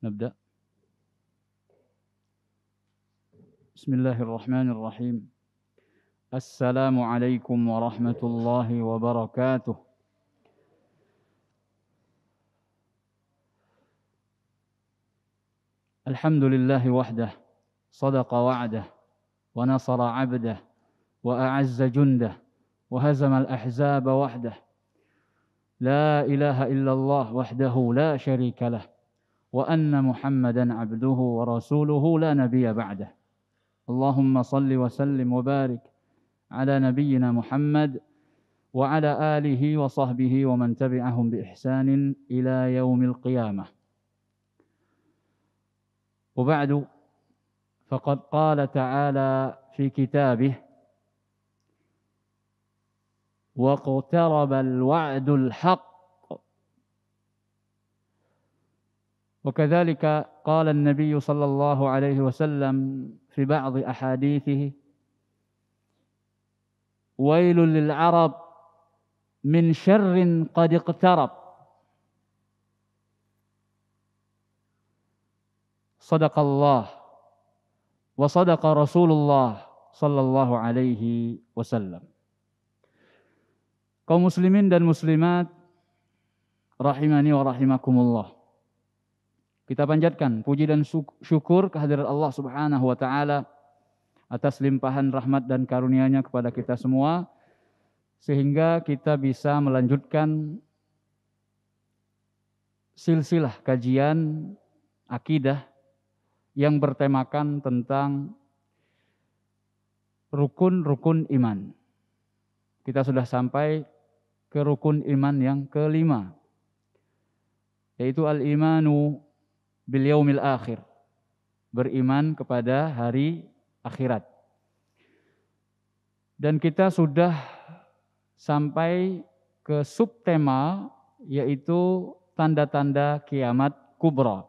نبدأ. بسم الله الرحمن الرحيم. السلام عليكم ورحمة الله وبركاته. الحمد لله وحده صدق وعده ونصر عبده وأعز جنده وهزم الأحزاب وحده. لا إله إلا الله وحده لا شريك له وأن محمدا عبده ورسوله لا نبي بعده. اللهم صل وسلم وبارك على نبينا محمد وعلى آله وصحبه ومن تبعهم بإحسان إلى يوم القيامة. وبعد، فقد قال تعالى في كتابه: واقترب الوعد الحق. وكذلك قال النبي صلى الله عليه وسلم في بعض أحاديثه: ويل للعرب من شر قد اقترب. صدق الله وصدق رسول الله صلى الله عليه وسلم. Kaum muslimin dan muslimat rahimani wa rahimakumullah. Kita panjatkan puji dan syukur kehadirat Allah Subhanahu wa taala atas limpahan rahmat dan karunia-Nya kepada kita semua, sehingga kita bisa melanjutkan silsilah kajian akidah yang bertemakan tentang rukun-rukun iman. Kita sudah sampai ke rukun iman yang kelima, yaitu al-imanu bil yaumil akhir, beriman kepada hari akhirat. Dan kita sudah sampai ke subtema, yaitu tanda-tanda kiamat kubra.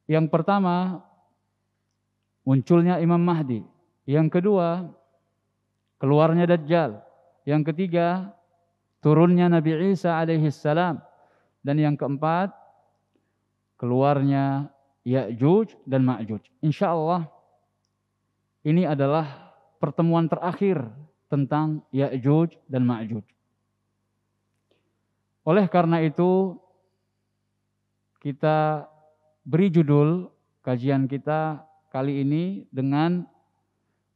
Yang pertama, munculnya Imam Mahdi. Yang kedua, keluarnya Dajjal. Yang ketiga, turunnya Nabi Isa alaihi salam. Dan yang keempat, keluarnya Ya'juj dan Ma'juj. Insyaallah ini adalah pertemuan terakhir tentang Ya'juj dan Ma'juj. Oleh karena itu, kita beri judul kajian kita kali ini dengan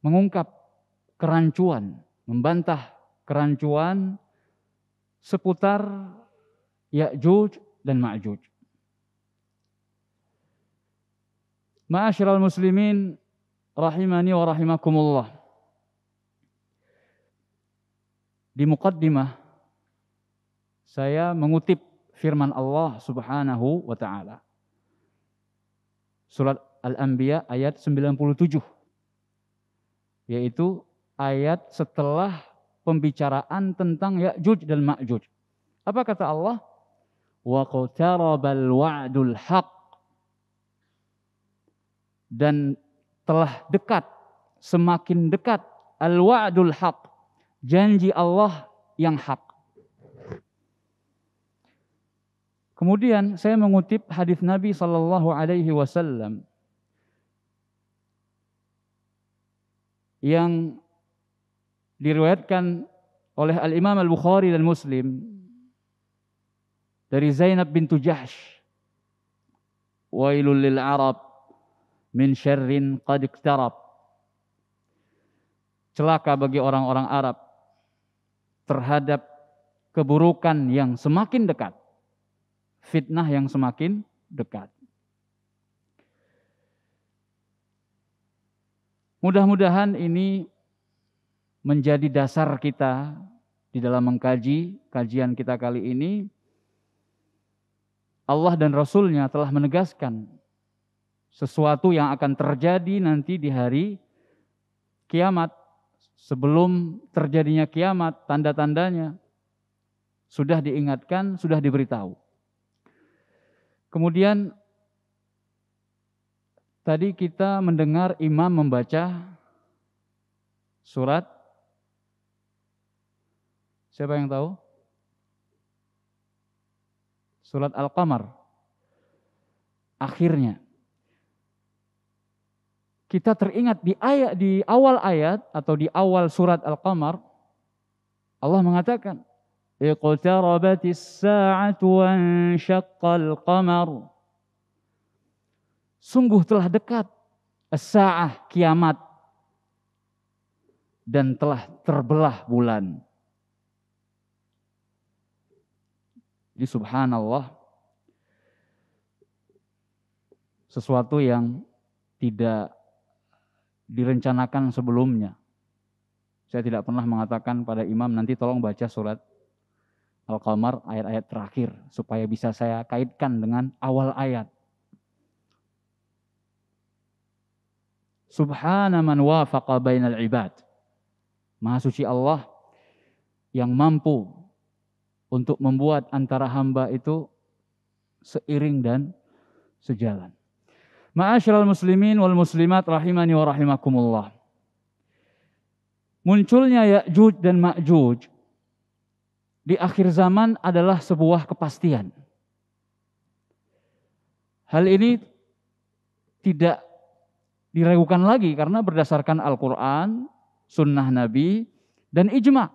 mengungkap kerancuan, membantah kerancuan seputar Ya'juj dan Ma'juj. Ma'asyiral muslimin rahimani wa rahimakumullah. Di muqaddimah saya mengutip firman Allah Subhanahu wa taala. Surat Al-Anbiya ayat 97. Yaitu ayat setelah pembicaraan tentang Ya'juj dan Ma'juj. Apa kata Allah? Waqtarabal wa'dul haq. Dan telah dekat, semakin dekat al-wa'dul haq, janji Allah yang hak. Kemudian saya mengutip hadis Nabi sallallahu alaihi wasallam yang diriwayatkan oleh Al-Imam Al-Bukhari dan Muslim dari Zainab bintu Jahsh. Wailul lil Arab min syarrin qad iqtarab. Celaka bagi orang-orang Arab terhadap keburukan yang semakin dekat, fitnah yang semakin dekat. Mudah-mudahan ini menjadi dasar kita di dalam mengkaji kajian kita kali ini. Allah dan Rasul-Nya telah menegaskan sesuatu yang akan terjadi nanti di hari kiamat. Sebelum terjadinya kiamat, tanda-tandanya sudah diingatkan, sudah diberitahu. Kemudian tadi kita mendengar imam membaca surat, siapa yang tahu? Surat Al-Qamar. akhirnya. Kita teringat di awal ayat atau di awal surat Al-Qamar, Allah mengatakan, iqtarabatis sa'atu wansyaqqal qamar. Sungguh telah dekat as-sa'ah, kiamat, dan telah terbelah bulan. Jadi subhanallah, sesuatu yang tidak direncanakan sebelumnya. Saya tidak pernah mengatakan pada imam, nanti tolong baca surat Al-Qamar ayat-ayat terakhir supaya bisa saya kaitkan dengan awal ayat. Subhana man wafaqa bainal ibad. Maha suci Allah yang mampu untuk membuat antara hamba itu seiring dan sejalan. Ma'asyiral muslimin wal muslimat rahimani wa rahimakumullah. Munculnya Ya'juj dan Ma'juj di akhir zaman adalah sebuah kepastian. Hal ini tidak diragukan lagi karena berdasarkan Al-Quran, sunnah Nabi, dan ijma'.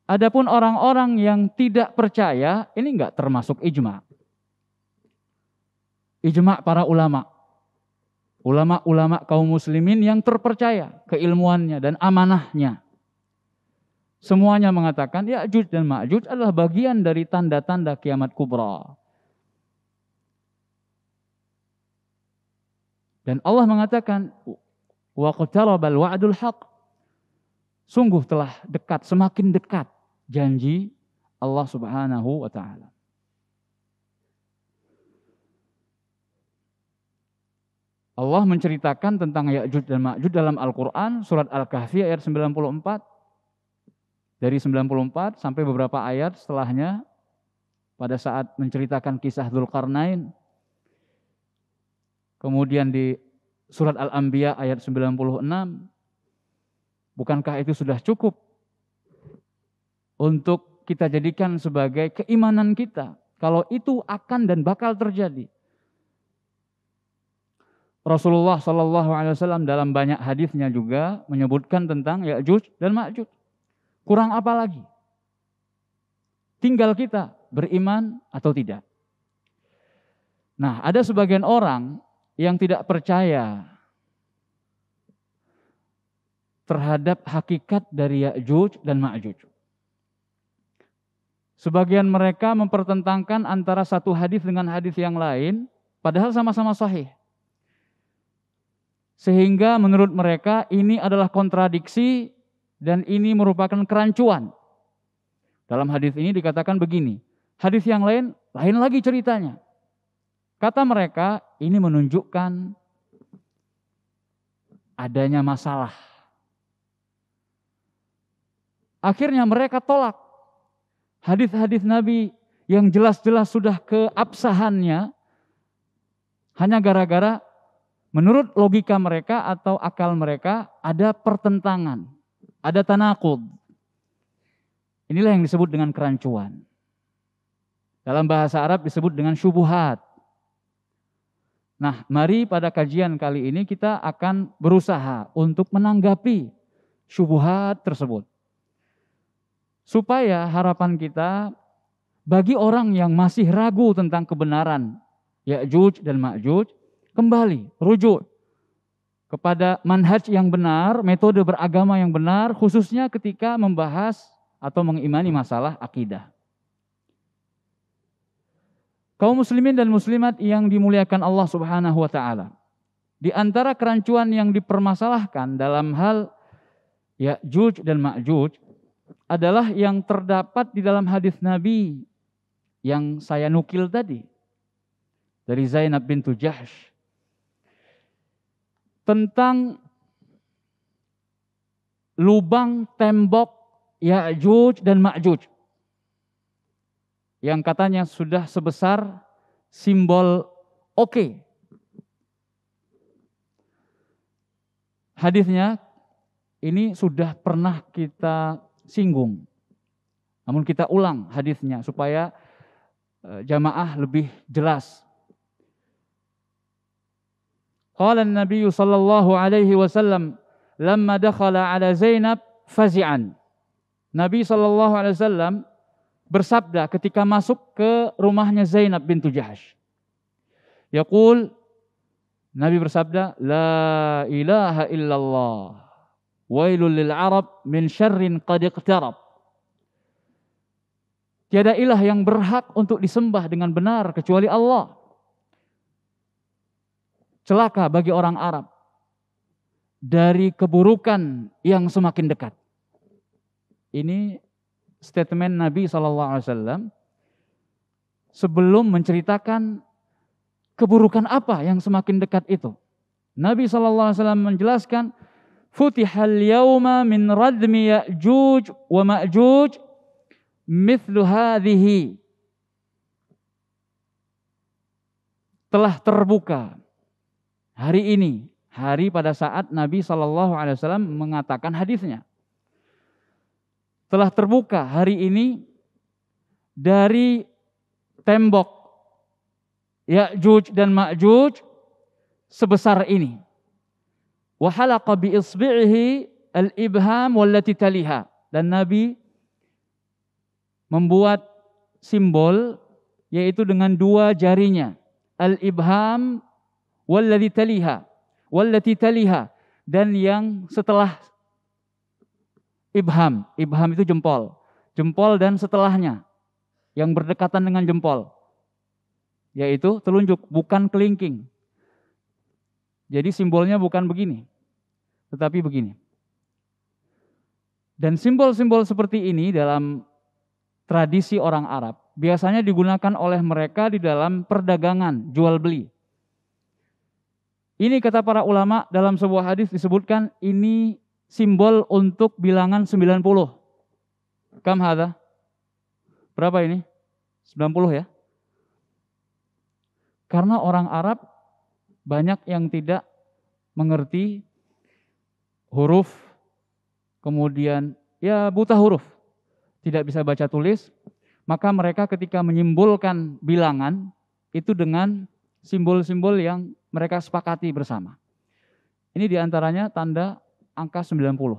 Adapun orang-orang yang tidak percaya, ini enggak termasuk ijma'. Ijma' para ulama. Ulama-ulama kaum muslimin yang terpercaya keilmuannya dan amanahnya. Semuanya mengatakan Ya'juj dan Ma'juj adalah bagian dari tanda-tanda kiamat kubra. Dan Allah mengatakan wa qatarabal wa'dul haq. Sungguh telah dekat, semakin dekat janji Allah Subhanahu wa taala. Allah menceritakan tentang Ya'juj dan Ma'juj dalam Al-Quran, surat Al-Kahfi ayat 94. Dari 94 sampai beberapa ayat setelahnya, pada saat menceritakan kisah Dzulqarnain. Kemudian di surat Al-Anbiya ayat 96. Bukankah itu sudah cukup untuk kita jadikan sebagai keimanan kita, kalau itu akan dan bakal terjadi. Rasulullah SAW dalam banyak hadisnya juga menyebutkan tentang Ya'juj dan Ma'juj. Kurang apa lagi? Tinggal kita beriman atau tidak. Nah, ada sebagian orang yang tidak percaya terhadap hakikat dari Ya'juj dan Ma'juj. Sebagian mereka mempertentangkan antara satu hadis dengan hadis yang lain, padahal sama-sama sahih. Sehingga menurut mereka ini adalah kontradiksi dan ini merupakan kerancuan. Dalam hadis ini dikatakan begini, hadis yang lain lagi ceritanya. Kata mereka, ini menunjukkan adanya masalah. Akhirnya mereka tolak hadis-hadis Nabi yang jelas-jelas sudah keabsahannya, hanya gara-gara menurut logika mereka atau akal mereka ada pertentangan, ada tanaqud. Inilah yang disebut dengan kerancuan. Dalam bahasa Arab disebut dengan syubuhat. Nah, mari pada kajian kali ini kita akan berusaha untuk menanggapi syubuhat tersebut. Supaya harapan kita bagi orang yang masih ragu tentang kebenaran Ya'juj dan Ma'juj, kembali, rujuk kepada manhaj yang benar, metode beragama yang benar, khususnya ketika membahas atau mengimani masalah akidah. Kaum muslimin dan muslimat yang dimuliakan Allah Subhanahu wa taala. Di antara kerancuan yang dipermasalahkan dalam hal Ya'juj dan Ma'juj adalah yang terdapat di dalam hadis Nabi yang saya nukil tadi dari Zainab bintu Jahsh tentang lubang tembok Ya'juj dan Ma'juj yang katanya sudah sebesar simbol oke. Hadisnya ini sudah pernah kita singgung, namun kita ulang hadisnya supaya jamaah lebih jelas. Qala an-nabiy sallallahu alaihi wasallam lamma dakhala ala Zainab fazi'an. Nabi sallallahu alaihi wasallam bersabda ketika masuk ke rumahnya Zainab bintu Jahsy. Yaqul, Nabi bersabda, la ilaha illallah wailul lil Arab min syarrin qad iqtarab. Tiada ilah yang berhak untuk disembah dengan benar kecuali Allah. Celaka bagi orang Arab dari keburukan yang semakin dekat. Ini statement Nabi SAW sebelum menceritakan keburukan apa yang semakin dekat itu. Nabi SAW menjelaskan, Futihal yawma min radmi Ya'juj wa Ma'juj mithlu hadhihi. Telah terbuka hari ini, hari pada saat Nabi SAW mengatakan hadisnya. Telah terbuka hari ini dari tembok Ya'juj dan Ma'juj sebesar ini. Wa halaqa bi isbi'ihi al-ibham wallati taliha. Dan Nabi membuat simbol yaitu dengan dua jarinya. Al-ibham wallati taliha. Dan yang setelah ibham. Ibham itu jempol. Jempol dan setelahnya. Yang berdekatan dengan jempol. Yaitu telunjuk, bukan kelingking. Jadi simbolnya bukan begini. Tetapi begini. Dan simbol-simbol seperti ini dalam tradisi orang Arab biasanya digunakan oleh mereka di dalam perdagangan, jual beli. Ini kata para ulama dalam sebuah hadis disebutkan ini simbol untuk bilangan 90. Kam hadza? Berapa ini? 90 ya? Karena orang Arab banyak yang tidak mengerti huruf, kemudian ya buta huruf, tidak bisa baca tulis, maka mereka ketika menyimbolkan bilangan itu dengan simbol-simbol yang mereka sepakati bersama. Ini diantaranya tanda angka 90.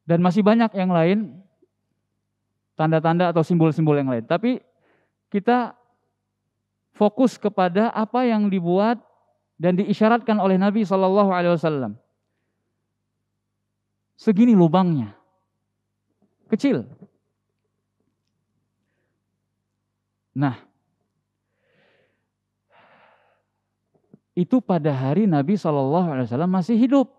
Dan masih banyak yang lain, tanda-tanda atau simbol-simbol yang lain. Tapi kita fokus kepada apa yang dibuat dan diisyaratkan oleh Nabi SAW. Segini lubangnya, kecil. Nah, itu pada hari Nabi SAW masih hidup.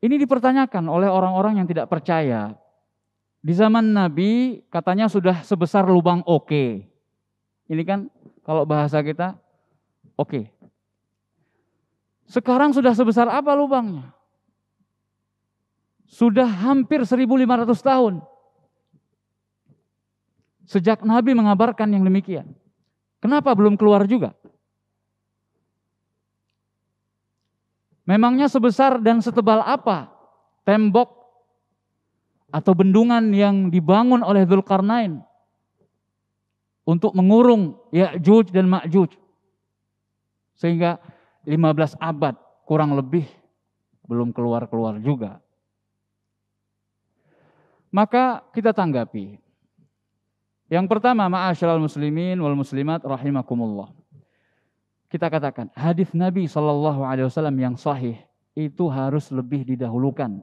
Ini dipertanyakan oleh orang-orang yang tidak percaya. Di zaman Nabi katanya sudah sebesar lubang oke. Ini kan kalau bahasa kita oke. Sekarang sudah sebesar apa lubangnya? Sudah hampir 1.500 tahun. Sejak Nabi mengabarkan yang demikian. Kenapa belum keluar juga? Memangnya sebesar dan setebal apa tembok atau bendungan yang dibangun oleh Dzulqarnain untuk mengurung Ya'juj dan Ma'juj? Sehingga 15 abad kurang lebih belum keluar-keluar juga. Maka kita tanggapi. Yang pertama, ma'asyiral muslimin wal muslimat rahimakumullah. Kita katakan, hadis Nabi SAW yang sahih itu harus lebih didahulukan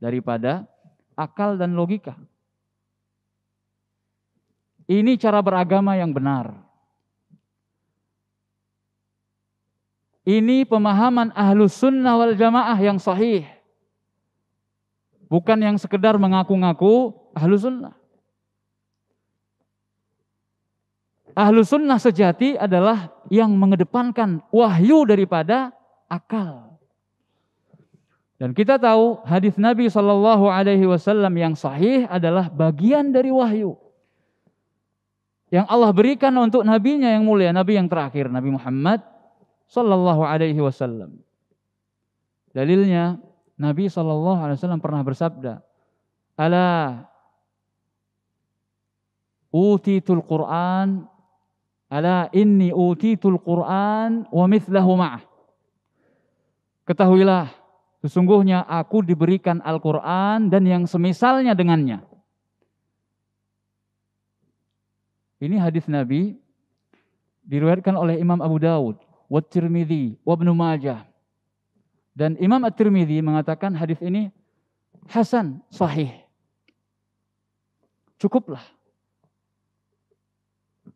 daripada akal dan logika. Ini cara beragama yang benar. Ini pemahaman Ahlus Sunnah wal Jamaah yang sahih. Bukan yang sekedar mengaku-ngaku Ahlus Sunnah. Ahlus Sunnah sejati adalah yang mengedepankan wahyu daripada akal. Dan kita tahu hadis Nabi SAW yang sahih adalah bagian dari wahyu yang Allah berikan untuk nabinya yang mulia, nabi yang terakhir, Nabi Muhammad SAW. Dalilnya Nabi SAW pernah bersabda, Ala utitul Qur'an, ala inni utitul Qur'an wa mithlahu ma'ah. Ketahuilah, sesungguhnya aku diberikan Al-Quran dan yang semisalnya dengannya. Ini hadis Nabi diriwayatkan oleh Imam Abu Dawud, wa Tirmidzi, wa Ibnu Majah. Dan Imam At-Tirmidzi mengatakan hadis ini hasan, sahih. Cukuplah.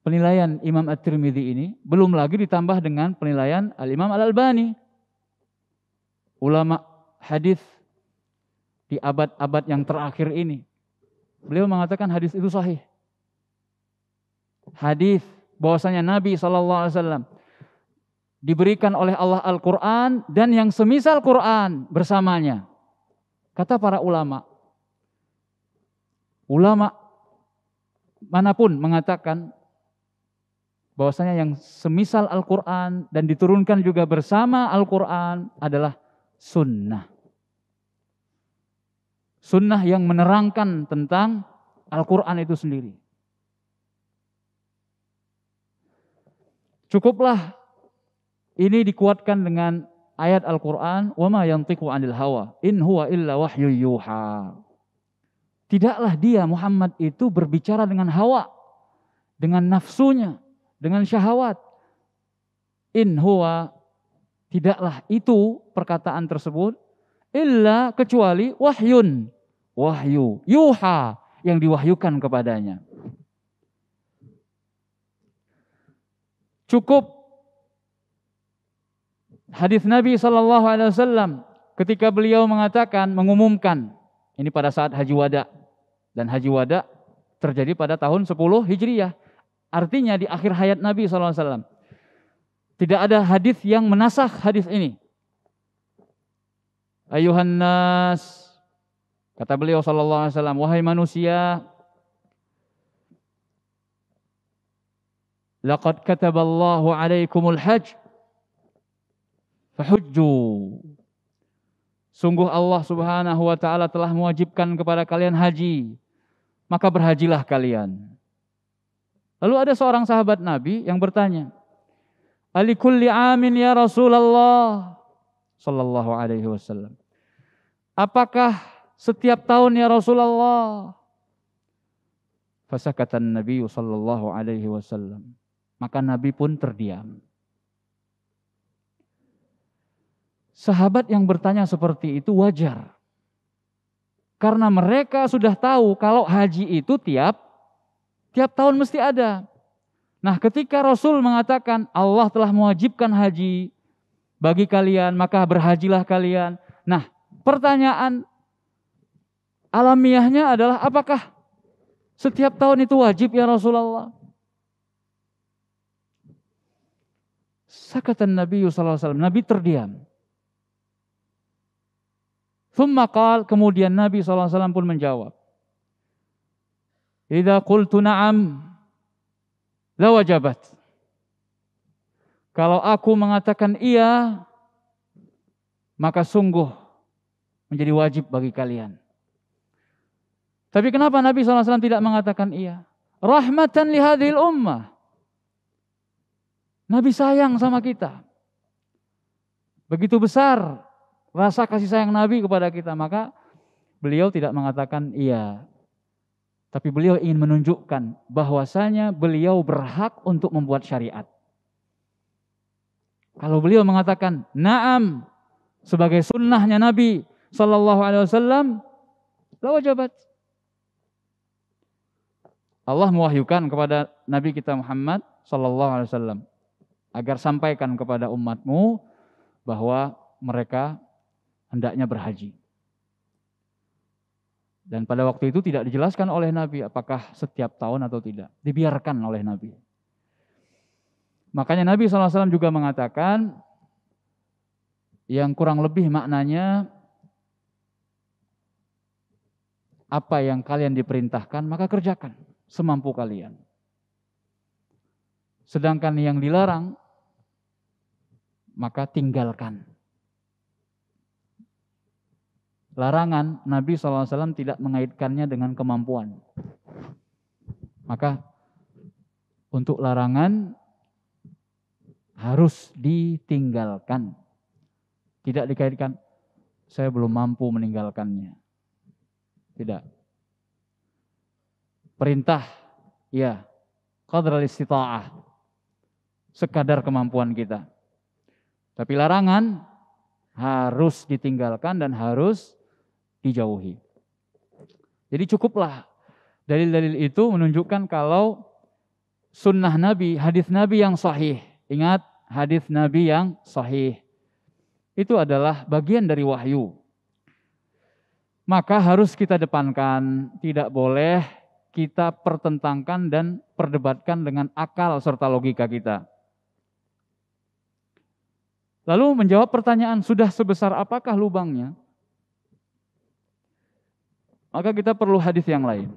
Penilaian Imam At-Tirmidzi ini belum lagi ditambah dengan penilaian Al-Imam Al-Albani. Ulama hadis di abad-abad yang terakhir ini. Beliau mengatakan hadis itu sahih. Hadis bahwasanya Nabi SAW diberikan oleh Allah Al-Quran dan yang semisal Quran bersamanya. Kata para ulama manapun mengatakan bahwasanya yang semisal Al-Quran dan diturunkan juga bersama Al-Quran adalah sunnah. Sunnah yang menerangkan tentang Al-Quran itu sendiri. Cukuplah ini dikuatkan dengan ayat Al-Quran, wa ma yantiqu 'anil hawa, in huwa illa wahyu yuha. Tidaklah dia Muhammad itu berbicara dengan hawa, dengan nafsunya, dengan syahwat. In huwa, tidaklah itu perkataan tersebut illa kecuali wahyun, wahyu, yuha, yang diwahyukan kepadanya. Cukup hadis Nabi SAW ketika beliau mengatakan, mengumumkan, ini pada saat Haji Wada, dan Haji Wada terjadi pada tahun 10 Hijriyah. Artinya di akhir hayat Nabi SAW. Tidak ada hadis yang menasakh hadis ini. Ayuhan nas, kata beliau SAW, wahai manusia, laqad kataballahu alaikumul hajj fahujju. Sungguh Allah Subhanahu wa taala telah mewajibkan kepada kalian haji, maka berhajilah kalian. Lalu ada seorang sahabat Nabi yang bertanya, "Alikulli amin ya Rasulullah sallallahu alaihi wasallam." Apakah setiap tahun ya Rasulullah? Fasakatan Nabi sallallahu alaihi wasallam. Maka Nabi pun terdiam. Sahabat yang bertanya seperti itu wajar. Karena mereka sudah tahu kalau haji itu tiap tahun mesti ada. Nah, ketika Rasul mengatakan Allah telah mewajibkan haji bagi kalian, maka berhajilah kalian. Nah, pertanyaan alamiahnya adalah apakah setiap tahun itu wajib ya Rasulullah? Sakatan Nabi SAW, Nabi terdiam. Thumma qal, kemudian Nabi SAW pun menjawab, idza qultu na'am la wajabat. Kalau aku mengatakan iya, maka sungguh menjadi wajib bagi kalian. Tapi kenapa Nabi SAW tidak mengatakan iya? Rahmatan li hadhil ummah. Nabi sayang sama kita. Begitu besar rasa kasih sayang Nabi kepada kita, maka beliau tidak mengatakan iya. Tapi beliau ingin menunjukkan bahwasanya beliau berhak untuk membuat syariat. Kalau beliau mengatakan na'am sebagai sunnahnya Nabi sallallahu alaihi wasallam, la wajabat. Allah mewahyukan kepada Nabi kita Muhammad sallallahu alaihi wasallam agar sampaikan kepada umatmu bahwa mereka hendaknya berhaji. Dan pada waktu itu tidak dijelaskan oleh Nabi apakah setiap tahun atau tidak. Dibiarkan oleh Nabi. Makanya Nabi SAW juga mengatakan yang kurang lebih maknanya apa yang kalian diperintahkan maka kerjakan semampu kalian. Sedangkan yang dilarang maka tinggalkan. Larangan Nabi SAW tidak mengaitkannya dengan kemampuan. Maka untuk larangan harus ditinggalkan. Tidak dikaitkan, saya belum mampu meninggalkannya. Tidak. Perintah, ya, qadral istita'ah, sekadar kemampuan kita. Tapi larangan harus ditinggalkan dan harus dijauhi. Jadi cukuplah dalil-dalil itu menunjukkan kalau sunnah Nabi, hadis Nabi yang sahih. Ingat, hadis Nabi yang sahih itu adalah bagian dari wahyu. Maka harus kita depankan, tidak boleh kita pertentangkan dan perdebatkan dengan akal serta logika kita. Lalu menjawab pertanyaan, sudah sebesar apakah lubangnya? Maka kita perlu hadis yang lain.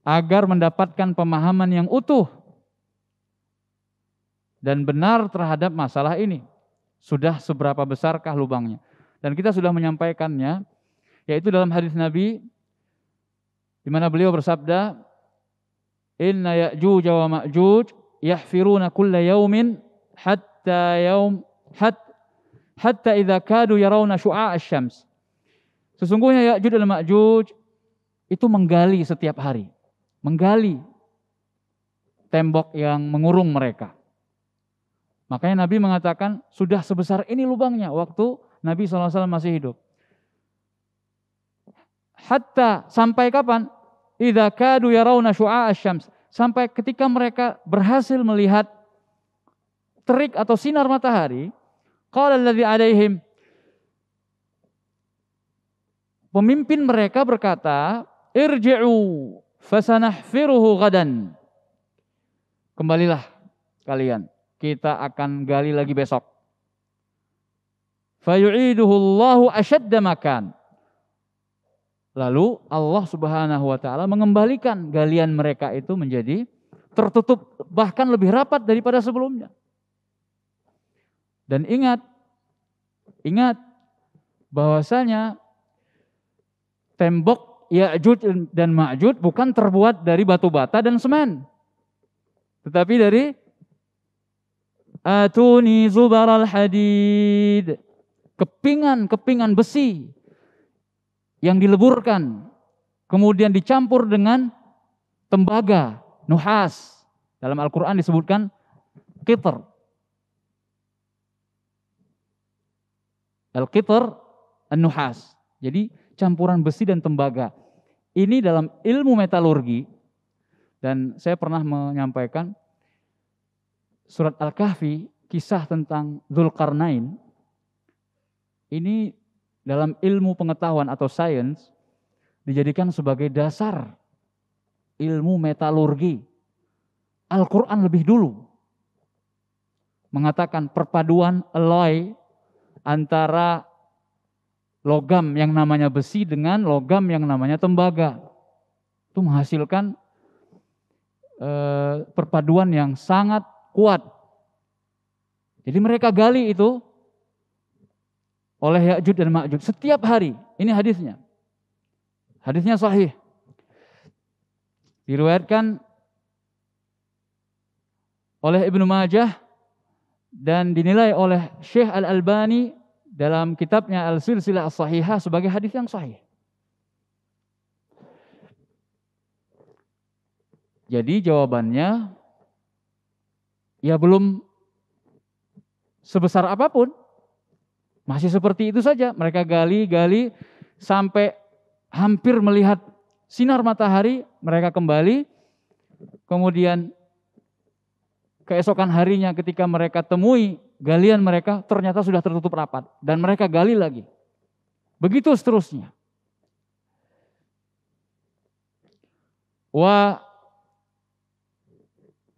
Agar mendapatkan pemahaman yang utuh dan benar terhadap masalah ini. Sudah seberapa besarkah lubangnya? Dan kita sudah menyampaikannya, yaitu dalam hadis Nabi, di mana beliau bersabda, Inna Ya'juj wa Ma'juj yahfiruna kulla yaumin hatta idza kadu yarawna syu'a asy-syams. Sesungguhnya Ya'juj dan Ma'juj itu menggali setiap hari, menggali tembok yang mengurung mereka. Makanya Nabi mengatakan sudah sebesar ini lubangnya waktu Nabi SAW masih hidup. Hatta sampai kapan? Idza kadu yarawna syu'a asy-syams. Sampai ketika mereka berhasil melihat terik atau sinar matahari, qala alladzi 'alaihim, pemimpin mereka berkata, irji'u fasanahfiruhu ghadan. Kembalilah kalian, kita akan gali lagi besok. Fayu'iduhu Allahu asyadda makan. Lalu Allah Subhanahu wa taala mengembalikan galian mereka itu menjadi tertutup, bahkan lebih rapat daripada sebelumnya. Dan ingat bahwasanya tembok Ya'juj dan Ma'juj bukan terbuat dari batu bata dan semen, tetapi dari atuni zubaral hadid, kepingan besi yang dileburkan, kemudian dicampur dengan tembaga, nuhas. Dalam Al-Quran disebutkan qitr. Al-qitr, an-nuhas. Jadi campuran besi dan tembaga. Ini dalam ilmu metalurgi, dan saya pernah menyampaikan surat Al-Kahfi, kisah tentang Dzulqarnain. Ini dalam ilmu pengetahuan atau sains dijadikan sebagai dasar ilmu metalurgi. Al-Quran lebih dulu mengatakan perpaduan alloy antara logam yang namanya besi dengan logam yang namanya tembaga. Itu menghasilkan perpaduan yang sangat kuat. Jadi mereka gali itu oleh Ya'juj dan Ma'juj setiap hari. Ini hadisnya. Hadisnya sahih. Diriwayatkan oleh Ibnu Majah dan dinilai oleh Syekh Al-Albani dalam kitabnya Al-Silsilah As-Sahihah sebagai hadis yang sahih. Jadi jawabannya, ya belum sebesar apapun. Masih seperti itu saja. Mereka gali sampai hampir melihat sinar matahari, mereka kembali. Kemudian keesokan harinya ketika mereka temui galian mereka, ternyata sudah tertutup rapat. Dan mereka gali lagi. Begitu seterusnya. Wa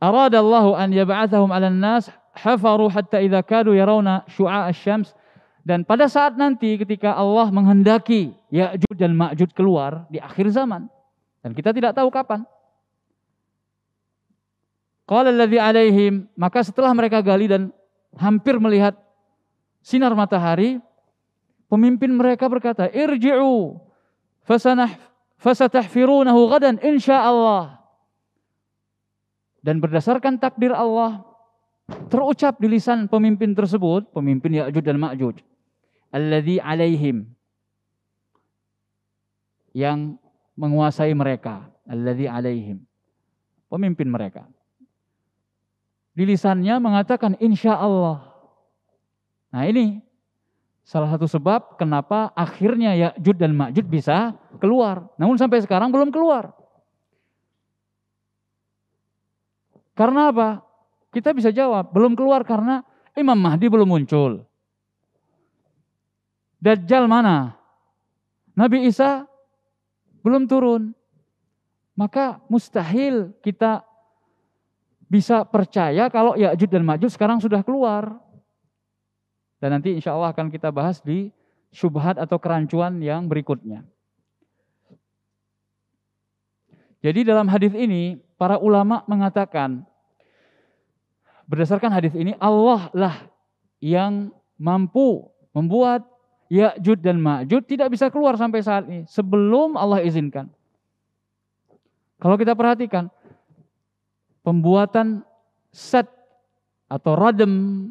aradallahu an yab'athahum 'alan nas hafaru hatta idza kadu yarawna syu'a asy-syams. Dan pada saat nanti ketika Allah menghendaki Ya'juj dan Ma'juj keluar di akhir zaman, dan kita tidak tahu kapan. Qala alladzi 'alaihim, maka setelah mereka gali dan hampir melihat sinar matahari, pemimpin mereka berkata, irji'u Fasatahfirunahu ghadan insyaallah. Dan berdasarkan takdir Allah, terucap di lisan pemimpin tersebut, pemimpin Ya'juj dan Ma'juj, alladzi alaihim, yang menguasai mereka, alladzi alaihim, pemimpin mereka. Di lisannya mengatakan insyaallah. Nah ini salah satu sebab kenapa akhirnya Ya'juj dan Ma'juj bisa keluar. Namun sampai sekarang belum keluar. Karena apa? Kita bisa jawab, belum keluar karena Imam Mahdi belum muncul. Dajjal mana? Nabi Isa belum turun. Maka mustahil kita bisa percaya kalau Ya'juj dan Ma'juj sekarang sudah keluar. Dan nanti insya Allah akan kita bahas di syubhat atau kerancuan yang berikutnya. Jadi dalam hadis ini, para ulama mengatakan, berdasarkan hadis ini, Allah lah yang mampu membuat Ya'juj dan Ma'juj tidak bisa keluar sampai saat ini, sebelum Allah izinkan. Kalau kita perhatikan, pembuatan set atau radem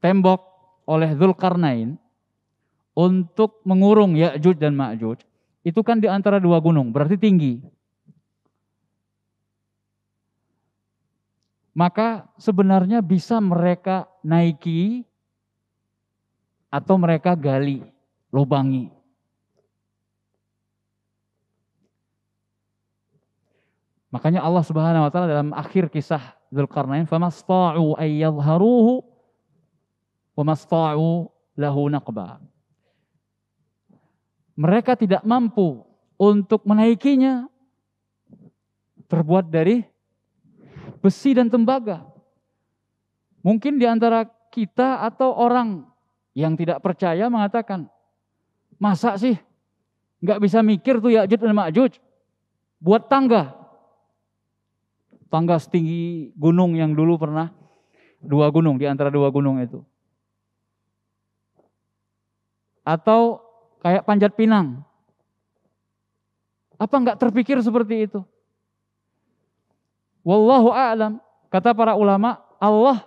tembok oleh Dzulqarnain untuk mengurung Ya'juj dan Ma'juj, itu kan di antara dua gunung, berarti tinggi. Maka sebenarnya bisa mereka naiki atau mereka gali, lubangi. Makanya Allah Subhanahu wa taala dalam akhir kisah Dzulqarnain, famasta'u ayyadhharuhu wa masta'u lahu naqba. Mereka tidak mampu untuk menaikinya, terbuat dari besi dan tembaga. Mungkin di antara kita atau orang yang tidak percaya mengatakan, masa sih nggak bisa mikir tuh Ya'juj dan Ma'juj, buat tangga setinggi gunung yang dulu pernah, dua gunung, di antara dua gunung itu. Atau kayak Panjat Pinang. Apa enggak terpikir seperti itu? Wallahu a'lam. Kata para ulama, Allah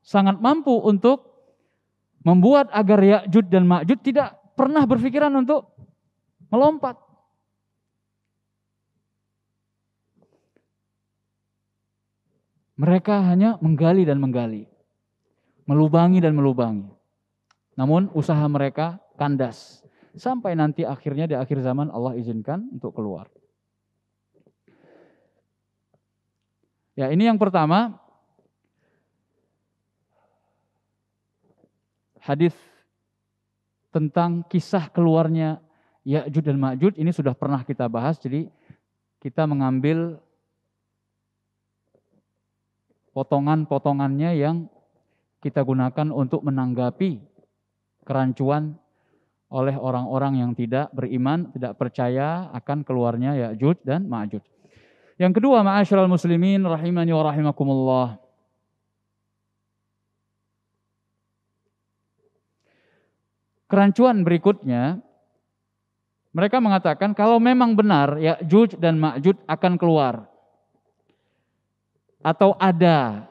sangat mampu untuk membuat agar Ya'juj dan Ma'juj tidak pernah berpikiran untuk melompat. Mereka hanya menggali dan menggali, melubangi dan melubangi. Namun usaha mereka kandas. Sampai nanti akhirnya di akhir zaman Allah izinkan untuk keluar. Ya, ini yang pertama. Hadis tentang kisah keluarnya Ya'juj dan Ma'juj ini sudah pernah kita bahas. Jadi kita mengambil potongan-potongannya yang kita gunakan untuk menanggapi kerancuan oleh orang-orang yang tidak beriman, tidak percaya akan keluarnya Ya'juj dan Ma'juj. Yang kedua, ma'asyiral muslimin rahimani wa rahimakumullah. Kerancuan berikutnya, mereka mengatakan kalau memang benar Ya'juj dan Ma'juj akan keluar, atau ada,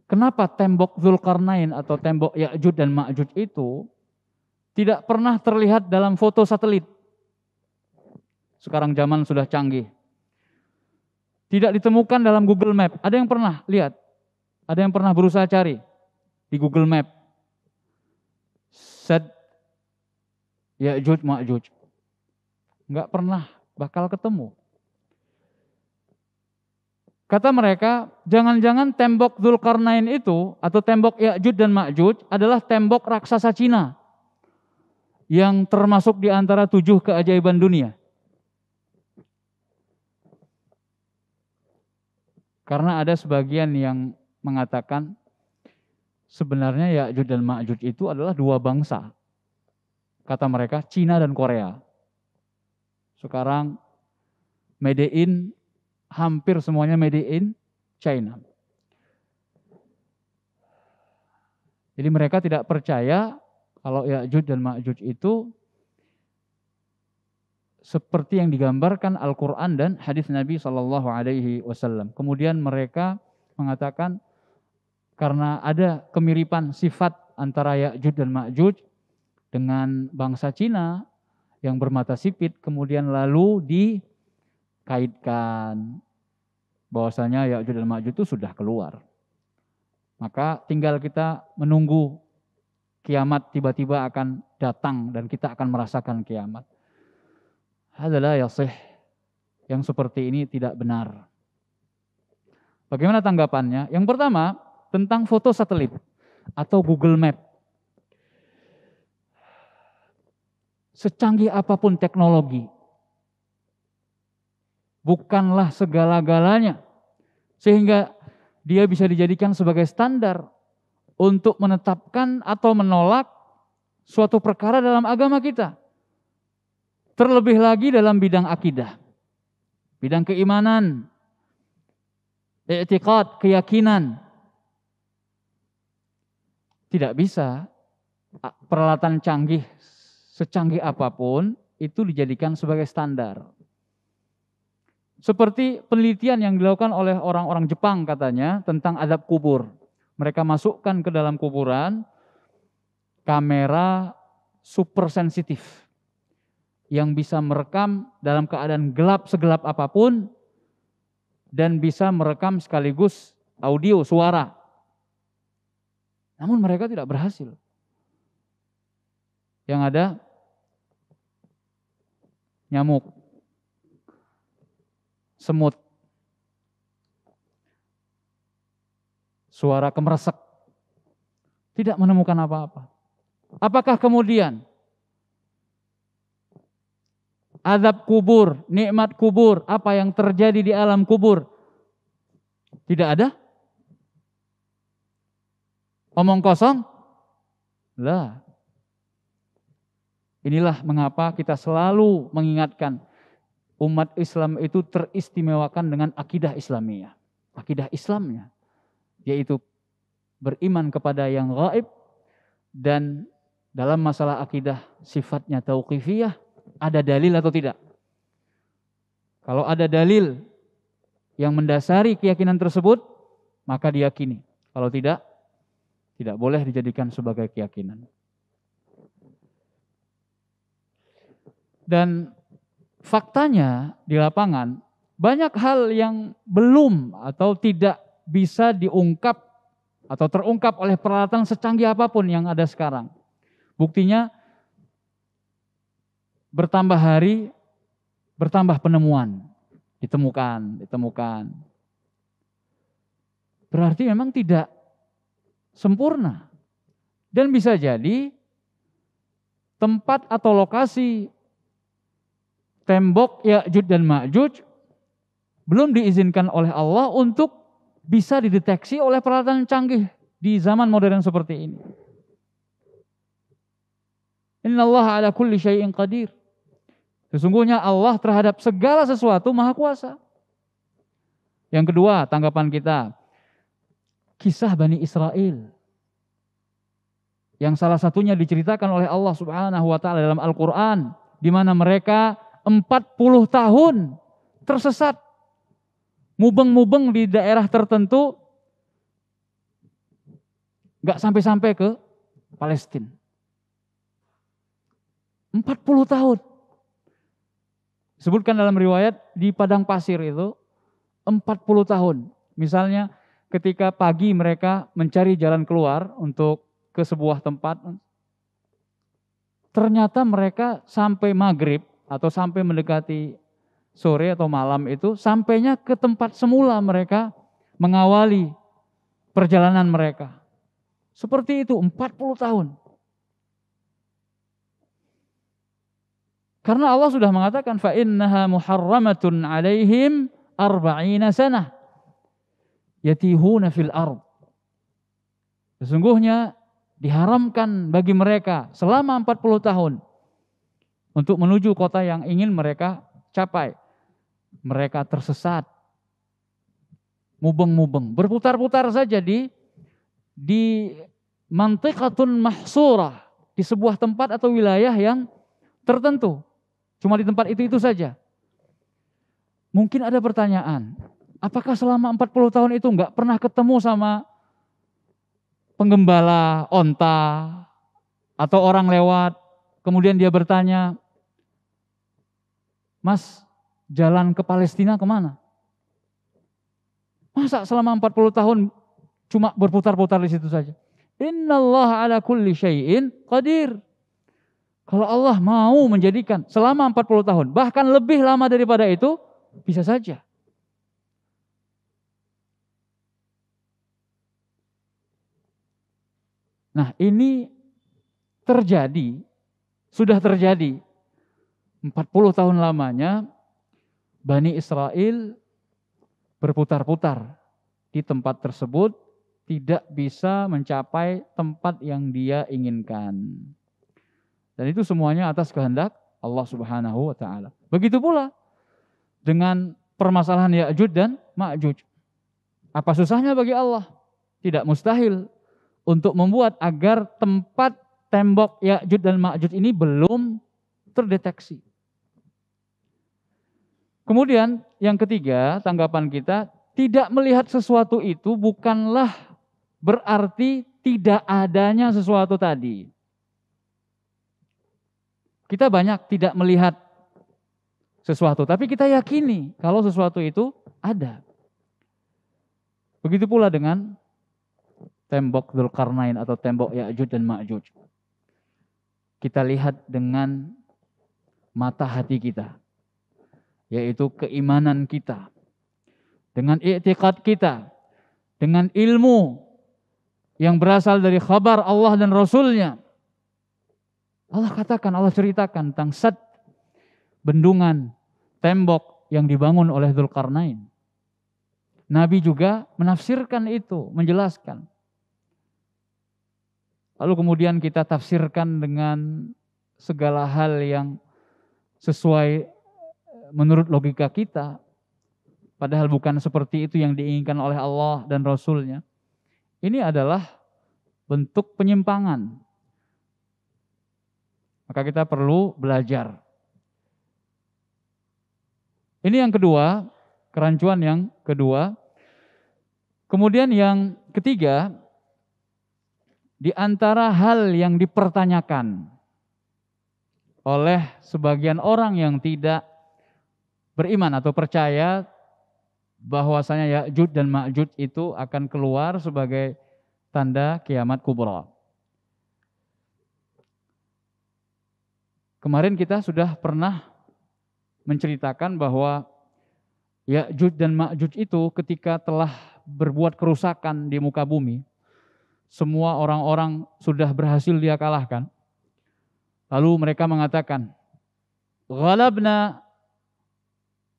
kenapa tembok Dzulqarnain atau tembok Ya'juj dan Ma'juj itu tidak pernah terlihat dalam foto satelit? Sekarang zaman sudah canggih. Tidak ditemukan dalam Google Map. Ada yang pernah lihat? Ada yang pernah berusaha cari di Google Map? Set Ya'juj Ma'juj. Enggak pernah bakal ketemu. Kata mereka, jangan-jangan tembok Dzulqarnain itu atau tembok Ya'juj dan Ma'juj adalah tembok raksasa Cina yang termasuk di antara 7 keajaiban dunia. Karena ada sebagian yang mengatakan sebenarnya Ya'juj dan Ma'juj itu adalah dua bangsa. Kata mereka, Cina dan Korea. Sekarang made in, hampir semuanya made in China. Jadi mereka tidak percaya kalau Ya'juj dan Ma'juj itu seperti yang digambarkan Al-Quran dan hadis Nabi SAW. Kemudian mereka mengatakan karena ada kemiripan sifat antara Ya'juj dan Ma'juj dengan bangsa Cina yang bermata sipit, kemudian lalu dikaitkan bahwasanya Ya'juj dan Ma'juj itu sudah keluar. Maka tinggal kita menunggu kiamat tiba-tiba akan datang dan kita akan merasakan kiamat. Hadalah yasih, yang seperti ini tidak benar. Bagaimana tanggapannya? Yang pertama, tentang foto satelit atau Google Map. Secanggih apapun teknologi, bukanlah segala-galanya, sehingga dia bisa dijadikan sebagai standar untuk menetapkan atau menolak suatu perkara dalam agama kita. Terlebih lagi dalam bidang akidah, bidang keimanan, i'tiqad, keyakinan. Tidak bisa peralatan canggih, secanggih apapun, itu dijadikan sebagai standar. Seperti penelitian yang dilakukan oleh orang-orang Jepang katanya tentang azab kubur. Mereka masukkan ke dalam kuburan kamera super sensitif yang bisa merekam dalam keadaan gelap segelap apapun dan bisa merekam sekaligus audio, suara. Namun mereka tidak berhasil. Yang ada nyamuk, semut, suara kemeresek, tidak menemukan apa-apa. Apakah kemudian azab kubur, nikmat kubur, apa yang terjadi di alam kubur tidak ada? Omong kosong? Lah. Inilah mengapa kita selalu mengingatkan umat Islam itu teristimewakan dengan akidah Islamiyah. Akidah Islamnya, yaitu beriman kepada yang gaib dan dalam masalah akidah sifatnya tauqifiyah, ada dalil atau tidak. Kalau ada dalil yang mendasari keyakinan tersebut, maka diyakini. Kalau tidak, tidak boleh dijadikan sebagai keyakinan. Dan faktanya di lapangan, banyak hal yang belum atau tidak bisa diungkap atau terungkap oleh peralatan secanggih apapun yang ada sekarang. Buktinya bertambah hari, bertambah penemuan, ditemukan. Berarti memang tidak sempurna. Dan bisa jadi tempat atau lokasi tembok Ya'juj dan Ma'juj belum diizinkan oleh Allah untuk bisa dideteksi oleh peralatan canggih di zaman modern seperti ini. Innallaha ala kulli syai'in qadir. Sesungguhnya Allah terhadap segala sesuatu maha kuasa. Yang kedua, tanggapan kita, kisah Bani Israel. Yang salah satunya diceritakan oleh Allah Subhanahu wa taala dalam Al-Qur'an, di mana mereka 40 tahun tersesat, mubeng-mubeng di daerah tertentu, gak sampai-sampai ke Palestina. 40 tahun. Disebutkan dalam riwayat di padang pasir itu 40 tahun. Misalnya ketika pagi mereka mencari jalan keluar untuk ke sebuah tempat, ternyata mereka sampai maghrib atau sampai mendekati sore atau malam itu, sampainya ke tempat semula mereka mengawali perjalanan mereka. Seperti itu 40 tahun. Karena Allah sudah mengatakan fa innaha muharramatun 'alaihim 40 sanah yatihuna fil ard. Sesungguhnya diharamkan bagi mereka selama 40 tahun untuk menuju kota yang ingin mereka capai. Mereka tersesat, mubeng-mubeng, berputar-putar saja di mantiqatun mahsurah, di sebuah tempat atau wilayah yang tertentu. Cuma di tempat itu saja. Mungkin ada pertanyaan, apakah selama 40 tahun itu nggak pernah ketemu sama penggembala onta atau orang lewat, kemudian dia bertanya, Mas, jalan ke Palestina kemana? Masa selama 40 tahun cuma berputar-putar di situ saja? Innallaha ala kulli syai'in qadir. Kalau Allah mau menjadikan selama 40 tahun, bahkan lebih lama daripada itu, bisa saja. Nah, ini terjadi, sudah terjadi 40 tahun lamanya Bani Israel berputar-putar di tempat tersebut, tidak bisa mencapai tempat yang dia inginkan. Dan itu semuanya atas kehendak Allah Subhanahu wa taala. Begitu pula dengan permasalahan Ya'juj dan Ma'juj. Apa susahnya bagi Allah? Tidak mustahil untuk membuat agar tempat tembok Ya'juj dan Ma'juj ini belum terdeteksi. Kemudian yang ketiga, tanggapan kita, tidak melihat sesuatu itu bukanlah berarti tidak adanya sesuatu tadi. Kita banyak tidak melihat sesuatu, tapi kita yakini kalau sesuatu itu ada. Begitu pula dengan tembok Dzulqarnain atau tembok Ya'juj dan Ma'juj. Kita lihat dengan mata hati kita, yaitu keimanan kita, dengan i'tiqad kita, dengan ilmu yang berasal dari khabar Allah dan Rasulnya. Allah katakan, Allah ceritakan tentang bendungan, tembok yang dibangun oleh Dzulqarnain. Nabi juga menafsirkan itu, menjelaskan. Lalu kemudian kita tafsirkan dengan segala hal yang sesuai menurut logika kita. Padahal bukan seperti itu yang diinginkan oleh Allah dan Rasulnya. Ini adalah bentuk penyimpangan. Maka kita perlu belajar. Ini yang kedua, kerancuan yang kedua. Kemudian yang ketiga, di antara hal yang dipertanyakan oleh sebagian orang yang tidak beriman atau percaya bahwasanya Ya'juj dan Ma'juj itu akan keluar sebagai tanda kiamat kubra. Kemarin kita sudah pernah menceritakan bahwa Ya'juj dan Ma'juj itu ketika telah berbuat kerusakan di muka bumi, semua orang-orang sudah berhasil dia kalahkan. Lalu mereka mengatakan, "Ghalabna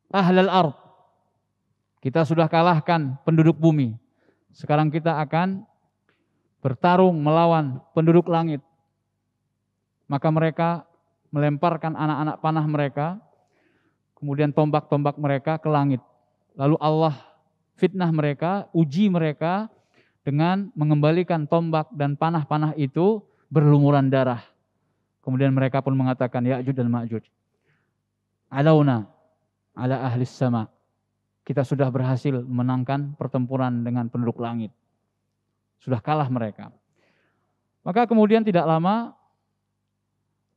ahlal ard." Kita sudah kalahkan penduduk bumi. Sekarang kita akan bertarung melawan penduduk langit. Maka mereka melemparkan anak-anak panah mereka, kemudian tombak-tombak mereka ke langit. Lalu Allah fitnah mereka, uji mereka dengan mengembalikan tombak dan panah-panah itu berlumuran darah. Kemudian mereka pun mengatakan, Ya'juj dan Ma'juj, alauna ala ahlis sama. Kita sudah berhasil memenangkan pertempuran dengan penduduk langit. Sudah kalah mereka. Maka kemudian tidak lama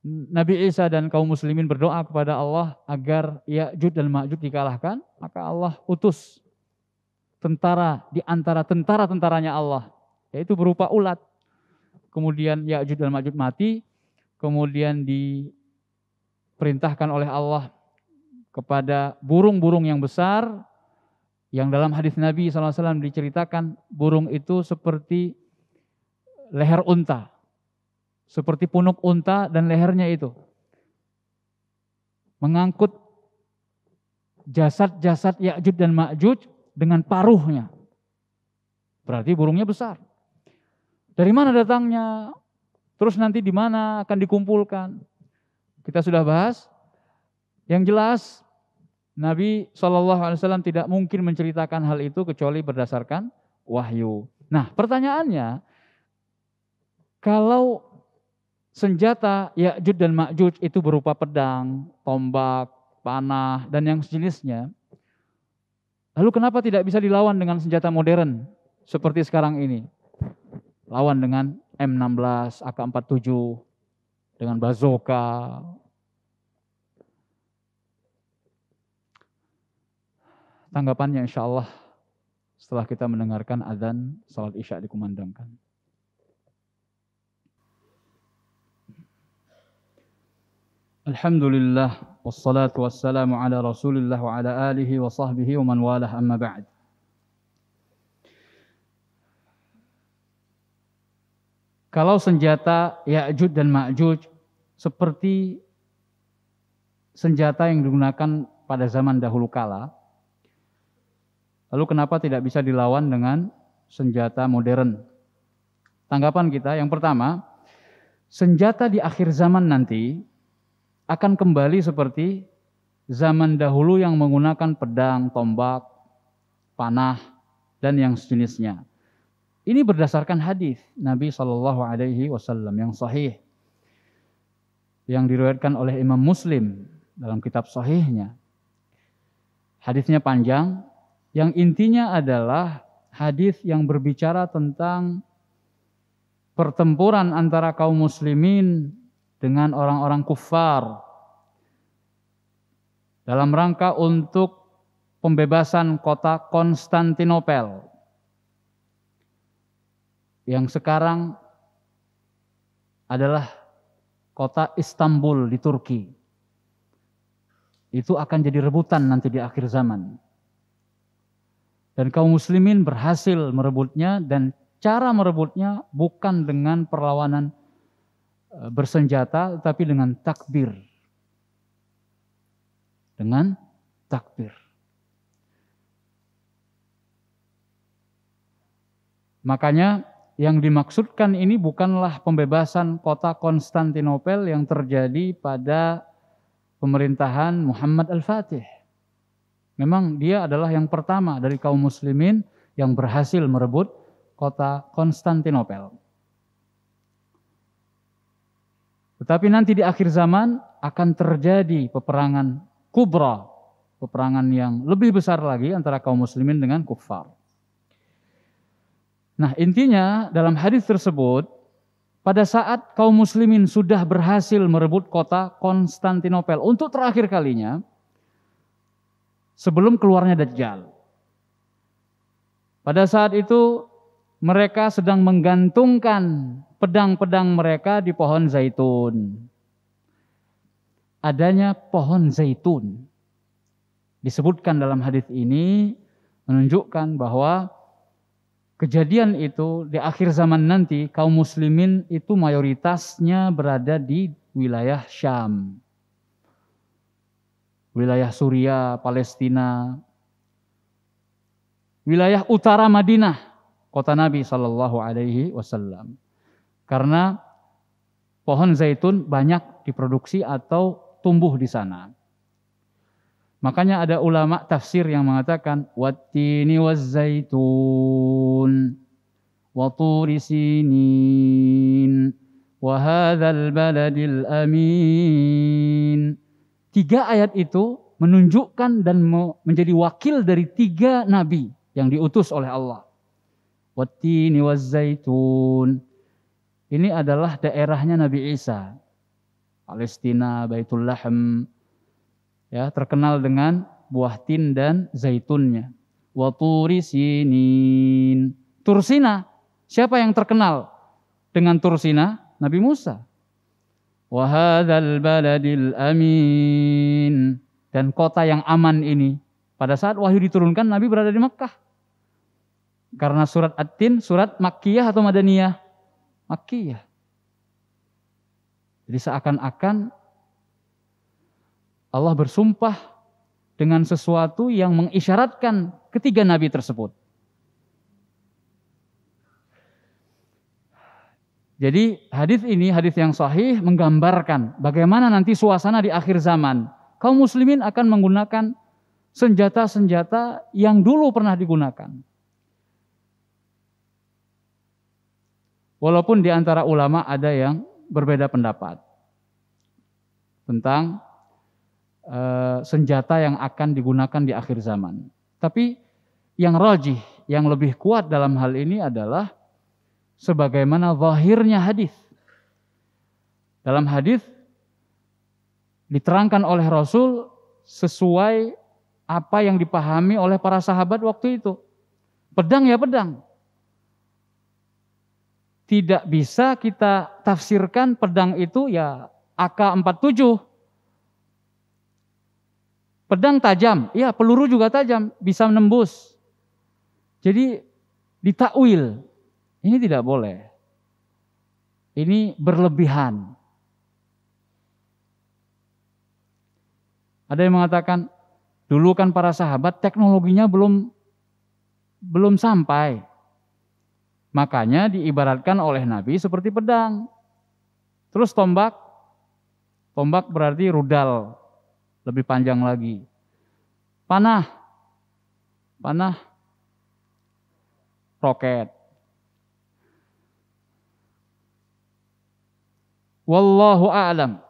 Nabi Isa dan kaum muslimin berdoa kepada Allah agar Ya'juj dan Ma'juj dikalahkan. Maka Allah utus tentara di antara tentara-tentaranya Allah, yaitu berupa ulat. Kemudian Ya'juj dan Ma'juj mati. Kemudian diperintahkan oleh Allah kepada burung-burung yang besar, yang dalam hadis Nabi SAW diceritakan burung itu seperti leher unta, seperti punuk unta dan lehernya itu mengangkut jasad-jasad Ya'juj dan Ma'juj dengan paruhnya. Berarti burungnya besar. Dari mana datangnya? Terus nanti di mana akan dikumpulkan? Kita sudah bahas. Yang jelas Nabi SAW tidak mungkin menceritakan hal itu kecuali berdasarkan wahyu. Nah, pertanyaannya, kalau senjata Ya'juj dan Ma'juj itu berupa pedang, tombak, panah, dan yang sejenisnya. Lalu kenapa tidak bisa dilawan dengan senjata modern seperti sekarang ini? Lawan dengan M16, AK-47, dengan bazooka. Tanggapannya insya Allah setelah kita mendengarkan azan salat Isya dikumandangkan. Alhamdulillah wassalatu wassalamu ala Rasulillah wa ala alihi wa sahbihi wa man walah, amma ba'd. Kalau senjata Ya'juj dan Ma'juj seperti senjata yang digunakan pada zaman dahulu kala, lalu kenapa tidak bisa dilawan dengan senjata modern? Tanggapan kita yang pertama, senjata di akhir zaman nanti akan kembali seperti zaman dahulu yang menggunakan pedang, tombak, panah, dan yang sejenisnya. Ini berdasarkan hadis Nabi SAW yang sahih, yang diriwayatkan oleh Imam Muslim dalam kitab sahihnya. Hadisnya panjang, yang intinya adalah hadis yang berbicara tentang pertempuran antara kaum muslimin dengan orang-orang kufar dalam rangka untuk pembebasan kota Konstantinopel yang sekarang adalah kota Istanbul di Turki. Itu akan jadi rebutan nanti di akhir zaman. Dan kaum muslimin berhasil merebutnya, dan cara merebutnya bukan dengan perlawanan bersenjata, tetapi dengan takbir. Dengan takbir. Makanya yang dimaksudkan ini bukanlah pembebasan kota Konstantinopel yang terjadi pada pemerintahan Muhammad Al-Fatih. Memang dia adalah yang pertama dari kaum muslimin yang berhasil merebut kota Konstantinopel. Tetapi nanti di akhir zaman akan terjadi peperangan kubra, peperangan yang lebih besar lagi antara kaum muslimin dengan kufar. Nah, intinya dalam hadis tersebut, pada saat kaum muslimin sudah berhasil merebut kota Konstantinopel untuk terakhir kalinya, sebelum keluarnya Dajjal. Pada saat itu mereka sedang menggantungkan pedang-pedang mereka di pohon zaitun. Adanya pohon zaitun disebutkan dalam hadis ini menunjukkan bahwa kejadian itu di akhir zaman nanti kaum muslimin itu mayoritasnya berada di wilayah Syam, wilayah Suriah, Palestina, wilayah utara Madinah, kota Nabi SAW. Karena pohon zaitun banyak diproduksi atau tumbuh di sana. Makanya ada ulama tafsir yang mengatakan wattini wazzaitun wa turi sinin wa hadzal baladil amin. 3 ayat itu menunjukkan dan menjadi wakil dari 3 nabi yang diutus oleh Allah. Wattini wazzaitun. Ini adalah daerahnya Nabi Isa. Palestina, Baitul Lahm, ya, terkenal dengan buah tin dan zaitunnya. Wa turi sinin. Tursina, siapa yang terkenal dengan Tursina? Nabi Musa. Wa hadzal baladil amin. Dan kota yang aman ini, pada saat wahyu diturunkan Nabi berada di Makkah. Karena surat At-Tin, surat Makkiyah atau Madaniyah? Makkiyah. Jadi seakan-akan Allah bersumpah dengan sesuatu yang mengisyaratkan ketiga nabi tersebut. Jadi hadis ini, hadis yang sahih menggambarkan bagaimana nanti suasana di akhir zaman. Kaum muslimin akan menggunakan senjata-senjata yang dulu pernah digunakan. Walaupun di antara ulama ada yang berbeda pendapat tentang senjata yang akan digunakan di akhir zaman. Tapi yang rajih, yang lebih kuat dalam hal ini adalah sebagaimana zahirnya hadis. Dalam hadis diterangkan oleh Rasul sesuai apa yang dipahami oleh para sahabat waktu itu. Pedang ya pedang. Tidak bisa kita tafsirkan pedang itu ya AK-47. Pedang tajam, ya peluru juga tajam, bisa menembus. Jadi ditakwil, ini tidak boleh. Ini berlebihan. Ada yang mengatakan, dulu kan para sahabat teknologinya belum sampai. Makanya diibaratkan oleh Nabi seperti pedang. Terus tombak berarti rudal. Lebih panjang lagi. Panah roket. Wallahu a'lam.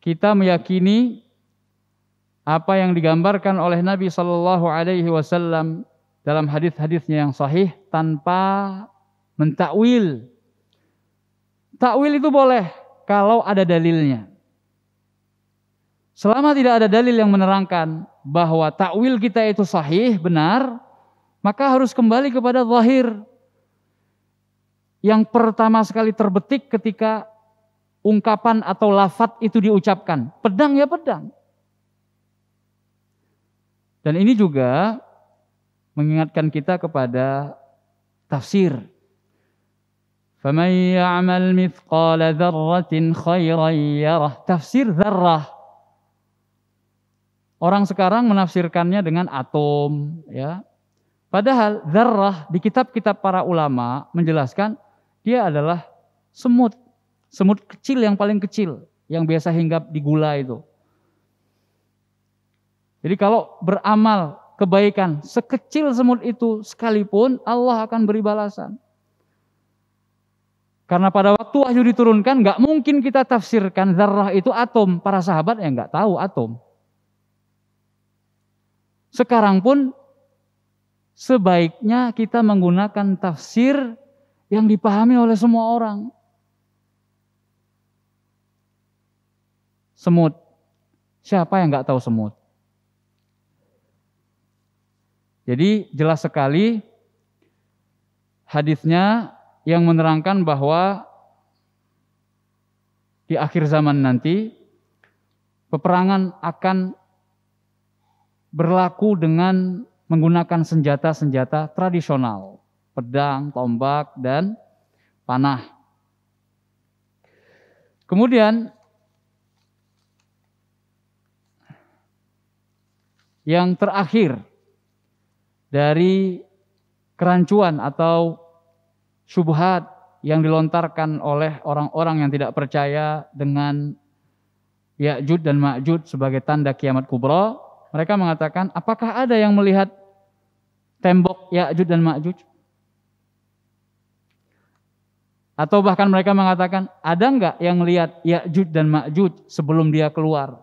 Kita meyakini apa yang digambarkan oleh Nabi Shallallahu Alaihi Wasallam dalam hadis-hadisnya yang sahih tanpa mentakwil. Takwil itu boleh kalau ada dalilnya. Selama tidak ada dalil yang menerangkan bahwa takwil kita itu sahih, benar, maka harus kembali kepada zahir. Yang pertama sekali terbetik ketika ungkapan atau lafaz itu diucapkan. Pedang ya pedang. Dan ini juga mengingatkan kita kepada tafsir. فَمَنْ يَعْمَلْ مِثْقَالَ ذَرَّةٍ خَيْرًا يَرَهُ. Tafsir dzarrah. Orang sekarang menafsirkannya dengan atom, ya. Padahal dzarrah di kitab-kitab para ulama menjelaskan dia adalah semut kecil yang paling kecil yang biasa hinggap di gula itu. Jadi kalau beramal kebaikan sekecil semut itu sekalipun Allah akan beri balasan. Karena pada waktu wahyu diturunkan nggak mungkin kita tafsirkan dzarrah itu atom. Para sahabat yang nggak tahu atom. Sekarang pun sebaiknya kita menggunakan tafsir yang dipahami oleh semua orang. Semut. Siapa yang nggak tahu semut? Jadi jelas sekali hadisnya yang menerangkan bahwa di akhir zaman nanti peperangan akan berlaku dengan menggunakan senjata-senjata tradisional, pedang, tombak, dan panah. Kemudian yang terakhir dari kerancuan atau syubhat yang dilontarkan oleh orang-orang yang tidak percaya dengan Ya'juj dan Ma'juj sebagai tanda kiamat kubra. Mereka mengatakan, apakah ada yang melihat tembok Ya'juj dan Ma'juj? Atau bahkan mereka mengatakan, ada enggak yang melihat Ya'juj dan Ma'juj sebelum dia keluar?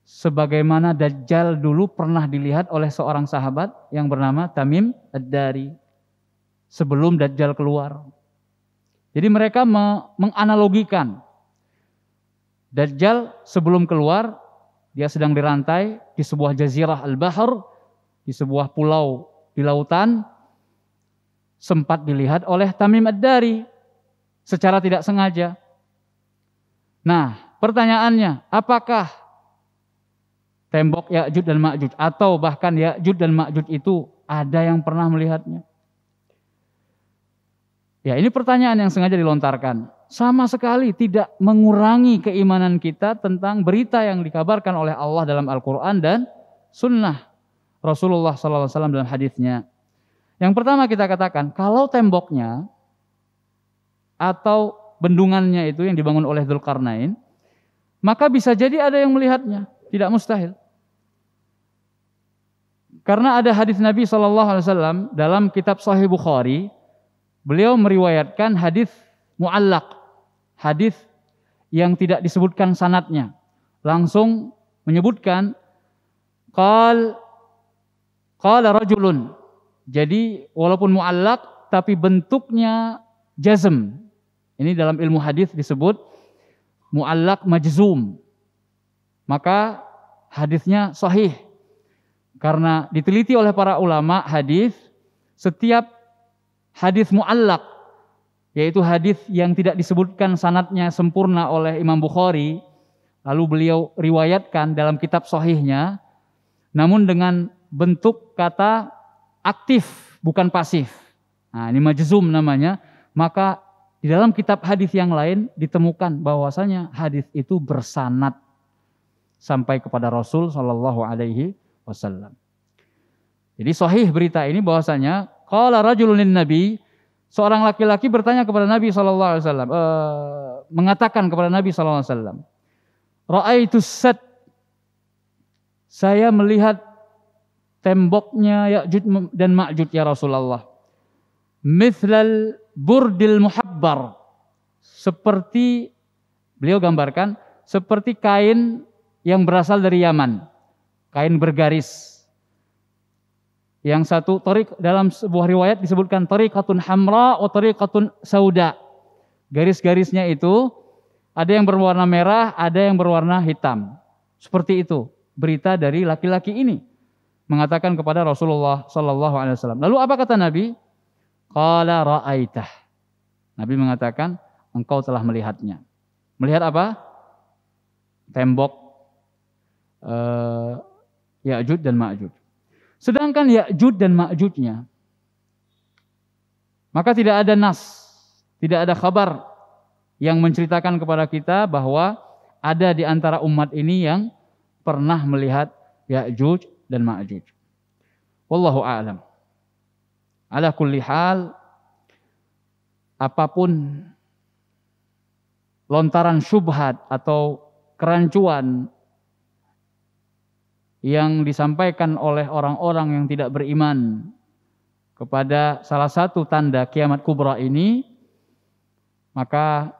Sebagaimana Dajjal dulu pernah dilihat oleh seorang sahabat yang bernama Tamim Ad-Dari sebelum Dajjal keluar. Jadi mereka menganalogikan Dajjal sebelum keluar, dia sedang dirantai di sebuah jazirah al-bahr, di sebuah pulau di lautan, sempat dilihat oleh Tamim Ad-Dari secara tidak sengaja. Nah, pertanyaannya, apakah tembok Ya'juj dan Ma'juj atau bahkan Ya'juj dan Ma'juj itu ada yang pernah melihatnya? Ya, ini pertanyaan yang sengaja dilontarkan. Sama sekali tidak mengurangi keimanan kita tentang berita yang dikabarkan oleh Allah dalam Al-Quran dan sunnah Rasulullah SAW dalam hadisnya. Yang pertama kita katakan, kalau temboknya atau bendungannya itu yang dibangun oleh Dzulqarnain, maka bisa jadi ada yang melihatnya, tidak mustahil. Karena ada hadis Nabi SAW dalam kitab Sahih Bukhari, beliau meriwayatkan hadis mu'allaq, hadis yang tidak disebutkan sanadnya. Langsung menyebutkan qala rajulun. Jadi walaupun mu'allaq tapi bentuknya jazm. Ini dalam ilmu hadis disebut mu'allaq majzum. Maka hadisnya sahih. Karena diteliti oleh para ulama hadis, setiap hadis mu'allaq, yaitu hadis yang tidak disebutkan sanadnya sempurna oleh Imam Bukhari, lalu beliau riwayatkan dalam kitab sahihnya, namun dengan bentuk kata aktif, bukan pasif. Nah, ini majzum namanya. Maka di dalam kitab hadis yang lain ditemukan bahwasanya hadis itu bersanad sampai kepada Rasul Shallallahu Alaihi Wasallam. Jadi sahih berita ini bahwasanya qala rajulun lin nabi, seorang laki-laki bertanya kepada Nabi Shallallahu Alaihi Wasallam, mengatakan kepada Nabi Shallallahu Alaihi Wasallam, ra'aitus sad, saya melihat temboknya Ya'juj dan Ma'juj ya Rasulullah, mithlal burdil muhabbar, seperti beliau gambarkan seperti kain yang berasal dari Yaman, kain bergaris. Yang satu tariq, dalam sebuah riwayat disebutkan tariqatun hamra wa tariqatun sauda. Garis-garisnya itu ada yang berwarna merah, ada yang berwarna hitam. Seperti itu berita dari laki-laki ini mengatakan kepada Rasulullah sallallahu alaihi wasallam. Lalu apa kata Nabi? Qala ra'aitah. Nabi mengatakan engkau telah melihatnya. Melihat apa? Tembok Ya'juj dan Ma'juj. Sedangkan Ya'juj dan Ma'jujnya, maka tidak ada nas, tidak ada kabar yang menceritakan kepada kita bahwa ada di antara umat ini yang pernah melihat Ya'juj dan Ma'juj. Wallahu a'lam. Ala kulli hal, apapun lontaran syubhat atau kerancuan yang disampaikan oleh orang-orang yang tidak beriman kepada salah satu tanda kiamat kubra ini, maka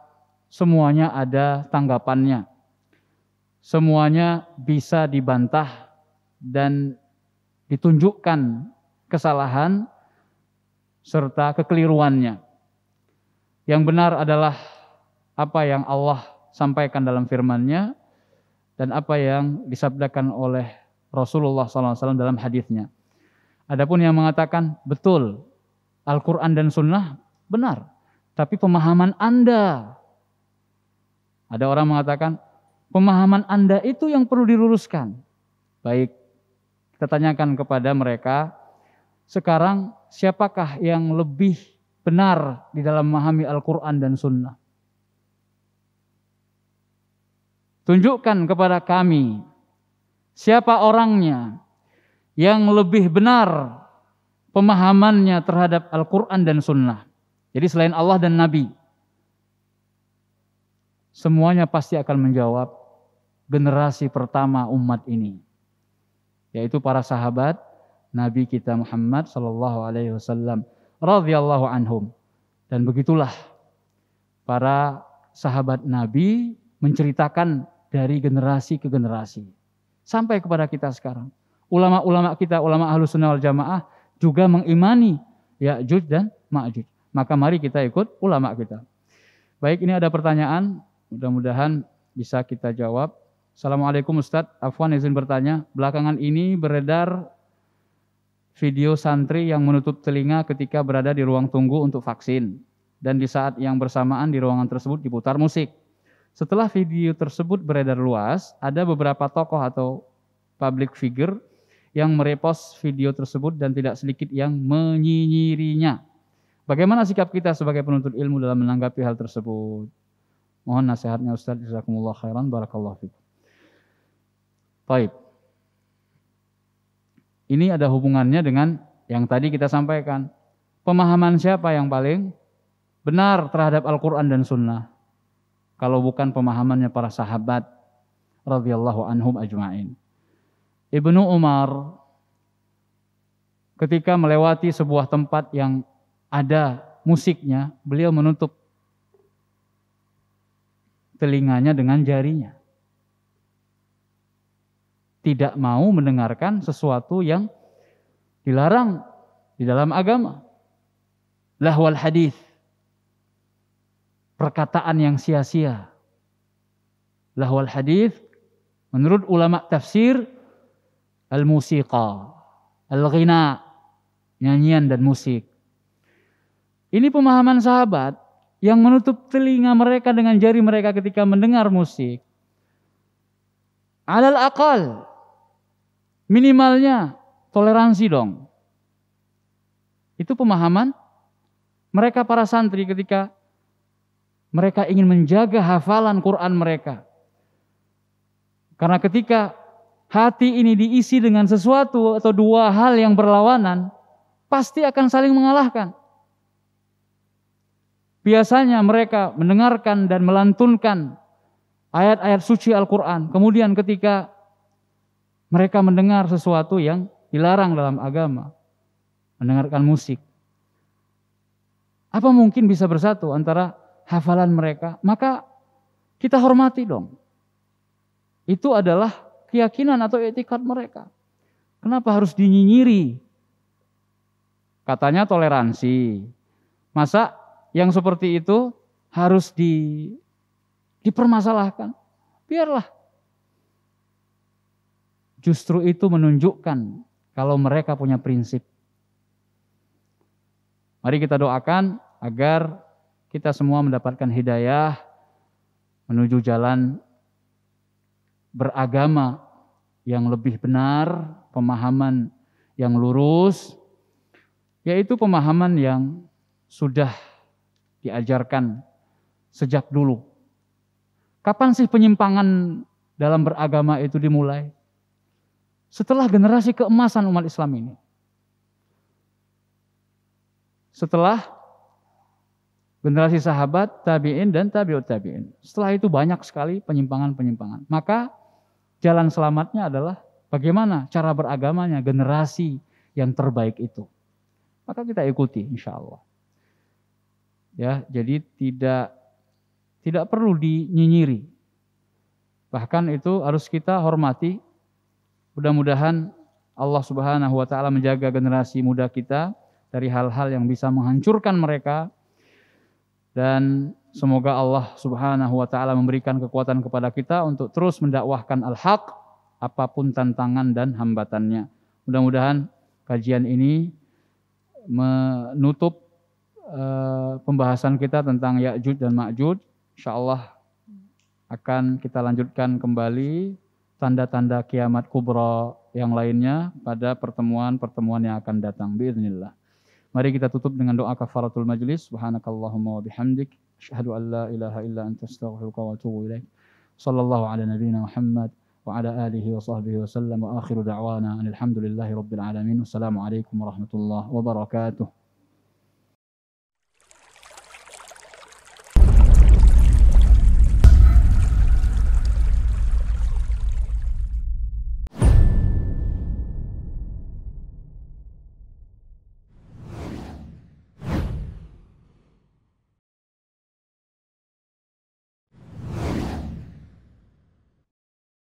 semuanya ada tanggapannya. Semuanya bisa dibantah dan ditunjukkan kesalahan serta kekeliruannya. Yang benar adalah apa yang Allah sampaikan dalam firman-Nya dan apa yang disabdakan oleh Rasulullah SAW dalam hadisnya. Adapun yang mengatakan betul Al-Quran dan Sunnah benar, tapi pemahaman Anda, ada orang mengatakan pemahaman Anda itu yang perlu diluruskan. Baik, kita tanyakan kepada mereka, sekarang siapakah yang lebih benar di dalam memahami Al-Quran dan Sunnah? Tunjukkan kepada kami siapa orangnya yang lebih benar pemahamannya terhadap Al-Quran dan Sunnah. Jadi selain Allah dan Nabi, semuanya pasti akan menjawab generasi pertama umat ini, yaitu para sahabat Nabi kita Muhammad sallallahu alaihi wasallam radhiyallahu anhum. Dan begitulah para sahabat Nabi menceritakan dari generasi ke generasi sampai kepada kita sekarang. Ulama-ulama kita, ulama Ahlus Sunnah wal Jamaah juga mengimani Ya'juj dan Ma'juj. Maka mari kita ikut ulama kita. Baik, ini ada pertanyaan, mudah-mudahan bisa kita jawab. Assalamualaikum Ustadz, Afwan izin bertanya, belakangan ini beredar video santri yang menutup telinga ketika berada di ruang tunggu untuk vaksin, dan di saat yang bersamaan di ruangan tersebut diputar musik. Setelah video tersebut beredar luas, ada beberapa tokoh atau public figure yang merepost video tersebut dan tidak sedikit yang menyinyirinya. Bagaimana sikap kita sebagai penuntut ilmu dalam menanggapi hal tersebut? Mohon nasihatnya Ustaz, jazakumullah khairan, barakallahu fikum. Baik. Ini ada hubungannya dengan yang tadi kita sampaikan. Pemahaman siapa yang paling benar terhadap Al-Quran dan Sunnah? Kalau bukan pemahamannya para sahabat radhiyallahu anhum ajma'in. Ibnu Umar ketika melewati sebuah tempat yang ada musiknya, beliau menutup telinganya dengan jarinya. Tidak mau mendengarkan sesuatu yang dilarang di dalam agama. Lahwal hadis, perkataan yang sia-sia. Lahwal hadis, menurut ulama tafsir, al-musiqa, al-ghina, nyanyian dan musik. Ini pemahaman sahabat yang menutup telinga mereka dengan jari mereka ketika mendengar musik. Alal aqal, minimalnya toleransi dong. Itu pemahaman mereka para santri ketika mereka ingin menjaga hafalan Quran mereka. Karena ketika hati ini diisi dengan sesuatu atau dua hal yang berlawanan, pasti akan saling mengalahkan. Biasanya mereka mendengarkan dan melantunkan ayat-ayat suci Al-Quran. Kemudian ketika mereka mendengar sesuatu yang dilarang dalam agama, mendengarkan musik, apa mungkin bisa bersatu antara hafalan mereka? Maka kita hormati dong. Itu adalah keyakinan atau etikad mereka. Kenapa harus dinyinyiri? Katanya toleransi. Masa yang seperti itu harus dipermasalahkan? Biarlah. Justru itu menunjukkan kalau mereka punya prinsip. Mari kita doakan agar kita semua mendapatkan hidayah menuju jalan beragama yang lebih benar, pemahaman yang lurus, yaitu pemahaman yang sudah diajarkan sejak dulu. Kapan sih penyimpangan dalam beragama itu dimulai? Setelah generasi keemasan umat Islam ini. Setelah generasi sahabat, tabi'in dan tabi'ut tabi'in. Setelah itu banyak sekali penyimpangan-penyimpangan. Maka jalan selamatnya adalah bagaimana cara beragamanya generasi yang terbaik itu. Maka kita ikuti insya Allah. Ya, jadi tidak perlu dinyinyiri. Bahkan itu harus kita hormati. Mudah-mudahan Allah Subhanahu wa taala menjaga generasi muda kita dari hal-hal yang bisa menghancurkan mereka, dan semoga Allah Subhanahu wa taala memberikan kekuatan kepada kita untuk terus mendakwahkan al-haq apapun tantangan dan hambatannya. Mudah-mudahan kajian ini menutup pembahasan kita tentang Ya'juj dan Ma'juj. Insyaallah akan kita lanjutkan kembali tanda-tanda kiamat kubra yang lainnya pada pertemuan-pertemuan yang akan datang biiznillah. Mari kita tutup dengan doa kafaratul majlis. Subhanakallahumma wa bihamdik, asyhadu an la ilaha illa anta astaghfiruka wa atubu ilaik. Sallallahu ala nabiyyina Muhammad wa ala alihi wa sahbihi wa sallam, wa akhiru da'wana alhamdulillahi rabbil alamin. Wassalamu alaikum warahmatullahi wabarakatuh.